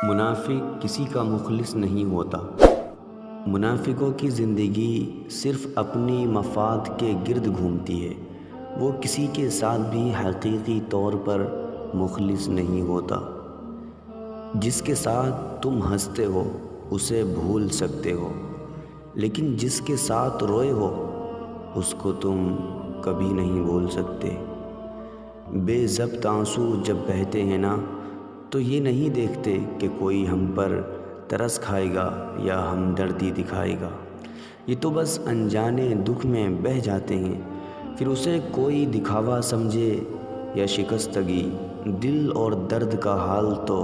منافق کسی کا مخلص نہیں ہوتا۔ منافقوں کی زندگی صرف اپنی مفاد کے گرد گھومتی ہے۔ وہ کسی کے ساتھ بھی حقیقی طور پر مخلص نہیں ہوتا۔ جس کے ساتھ تم ہنستے ہو اسے بھول سکتے ہو، لیکن جس کے ساتھ روئے ہو اس کو تم کبھی نہیں بھول سکتے۔ بے ضبط آنسو جب بہتے ہیں نا، تو یہ نہیں دیکھتے کہ کوئی ہم پر ترس کھائے گا یا ہمدردی دکھائے گا۔ یہ تو بس انجانے دکھ میں بہہ جاتے ہیں، پھر اسے کوئی دکھاوا سمجھے یا شکستگی، دل اور درد کا حال تو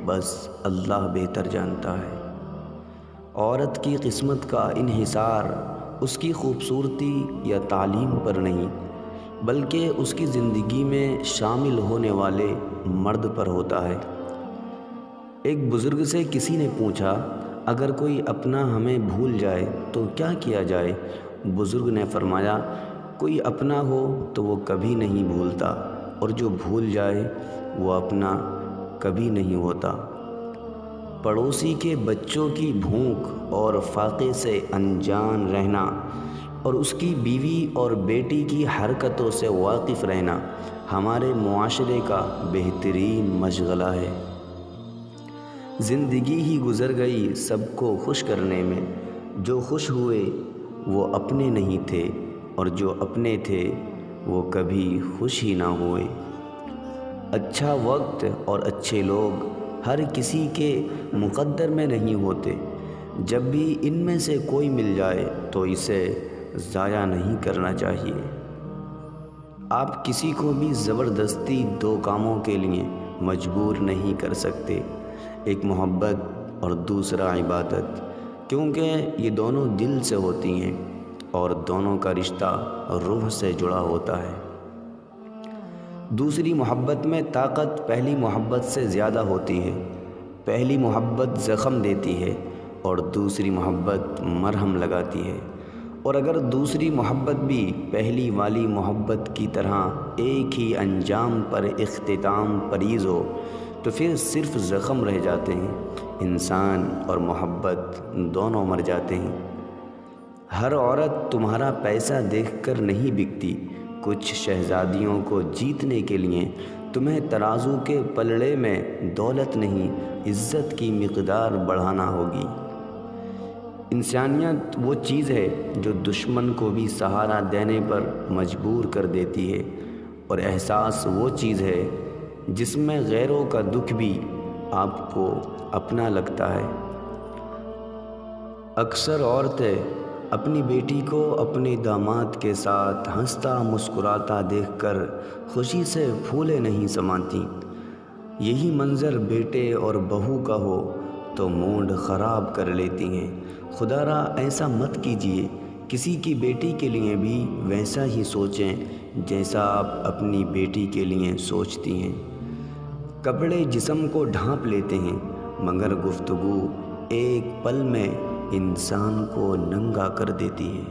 بس اللہ بہتر جانتا ہے۔ عورت کی قسمت کا انحصار اس کی خوبصورتی یا تعلیم پر نہیں، بلکہ اس کی زندگی میں شامل ہونے والے مرد پر ہوتا ہے۔ ایک بزرگ سے کسی نے پوچھا، اگر کوئی اپنا ہمیں بھول جائے تو کیا کیا جائے؟ بزرگ نے فرمایا، کوئی اپنا ہو تو وہ کبھی نہیں بھولتا، اور جو بھول جائے وہ اپنا کبھی نہیں ہوتا۔ پڑوسی کے بچوں کی بھوک اور فاقے سے انجان رہنا، اور اس کی بیوی اور بیٹی کی حرکتوں سے واقف رہنا ہمارے معاشرے کا بہترین مشغلہ ہے۔ زندگی ہی گزر گئی سب کو خوش کرنے میں، جو خوش ہوئے وہ اپنے نہیں تھے، اور جو اپنے تھے وہ کبھی خوش ہی نہ ہوئے۔ اچھا وقت اور اچھے لوگ ہر کسی کے مقدر میں نہیں ہوتے۔ جب بھی ان میں سے کوئی مل جائے تو اسے ضائع نہیں کرنا چاہیے۔ آپ کسی کو بھی زبردستی دو کاموں کے لیے مجبور نہیں کر سکتے، ایک محبت اور دوسرا عبادت، کیونکہ یہ دونوں دل سے ہوتی ہیں اور دونوں کا رشتہ روح سے جڑا ہوتا ہے۔ دوسری محبت میں طاقت پہلی محبت سے زیادہ ہوتی ہے۔ پہلی محبت زخم دیتی ہے اور دوسری محبت مرہم لگاتی ہے، اور اگر دوسری محبت بھی پہلی والی محبت کی طرح ایک ہی انجام پر اختتام پذیر ہو تو پھر صرف زخم رہ جاتے ہیں، انسان اور محبت دونوں مر جاتے ہیں۔ ہر عورت تمہارا پیسہ دیکھ کر نہیں بکتی۔ کچھ شہزادیوں کو جیتنے کے لیے تمہیں ترازو کے پلڑے میں دولت نہیں، عزت کی مقدار بڑھانا ہوگی۔ انسانیت وہ چیز ہے جو دشمن کو بھی سہارا دینے پر مجبور کر دیتی ہے، اور احساس وہ چیز ہے جس میں غیروں کا دکھ بھی آپ کو اپنا لگتا ہے۔ اکثر عورتیں اپنی بیٹی کو اپنے داماد کے ساتھ ہنستا مسکراتا دیکھ کر خوشی سے پھولے نہیں سماتی۔ یہی منظر بیٹے اور بہو کا ہو تو موڈ خراب کر لیتی ہیں۔ خدا را ایسا مت کیجیے، کسی کی بیٹی کے لیے بھی ویسا ہی سوچیں جیسا آپ اپنی بیٹی کے لیے سوچتی ہیں۔ کپڑے جسم کو ڈھانپ لیتے ہیں، مگر گفتگو ایک پل میں انسان کو ننگا کر دیتی ہے۔